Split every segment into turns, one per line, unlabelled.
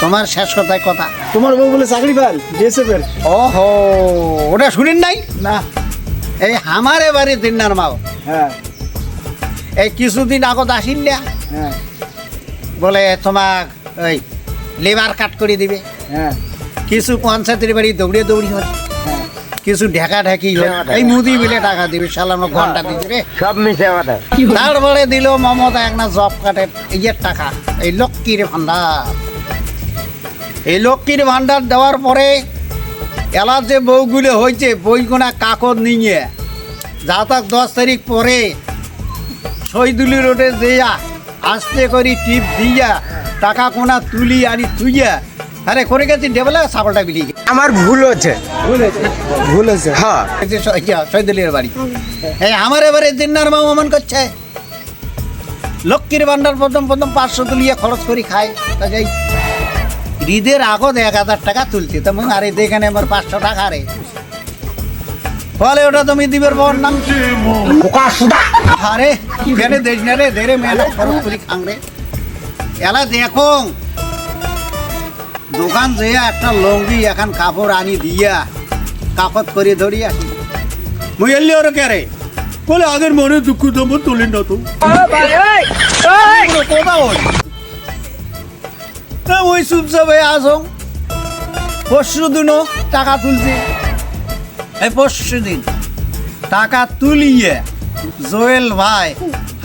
তোমার শেষ কথায় কথা।
তোমার বউ বলে চাকরি পাল বিএসএফ এর।
ওহো, ওটা শুনেন নাই?
না।
এই আমারে বাড়ি দিনার মাও
হ্যাঁ
এই কিছুদিন আগত আসিল না,
হ্যাঁ
বলে তোমাক ওই লেবার কাট করে দিবে।
হ্যাঁ
কিছু পঞ্চায়েতের বাড়ি দৌড়ে দৌড়ি হয়,
হ্যাঁ
কিছু ঢাকা ঢাকি হয়। এই মুদি বিলে টাকা দিবে, সালানো ঘন্টা দিবে রে।
সব মিশে কথা।
তারপরে দিল মমতা একটা জব কার্ডের ইয়ের টাকা, এই লক্ষ্মীর ভান্ডার। এই লক্ষ্মীর ভান্ডার দেওয়ার পরে এলার যে বউগুলো হয়েছে, বইগুনা কাকত নিয়ে যা তাক 10 তারিখ পরে শহীদুলি রোডে দিয়া আস্তে করে টিপ দিয়া টাকা কোনা তুলি আনি তুইয়া আরে করে গেছি ডেবলে ছাগলটা বিলি
আমার ভুল হচ্ছে।
ভুল হয়েছে।
হ্যাঁ
শহীদুলির বাড়ি। এই আমার এবারে দিনার মা অমন করছে, লক্ষ্মীর ভান্ডার প্রথম 500 তুলিয়া খরচ করি খায়। তা যাই ঈদের আগত 1000 টাকা তুলছি, তেমন আরে দেখেন আমার 500 টাকা রে বলে ওটা তুমি দিবের বর নাম কি? আরে কেন দেশ না রে, দেরে মেলা খরচ করি খাং রে। এলা দেখো দোকান যেয়ে একটা লঙ্গি এখন কাপড় আনি দিয়া কাপড় করে ধরি আসি। মুই এলি ওর কে রে বলে আগের মনে দুঃখ দেবো তুলেন না তো কোথা ওই চুপচাপ হয়ে আসো। পরশু দিনও টাকা তুলছি, এই পরশু দিন টাকা তুলিয়ে জোয়েল ভাই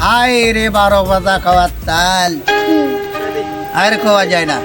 হায় রে 12 বাজা খাওয়ার তাল আর খাওয়া যায় না।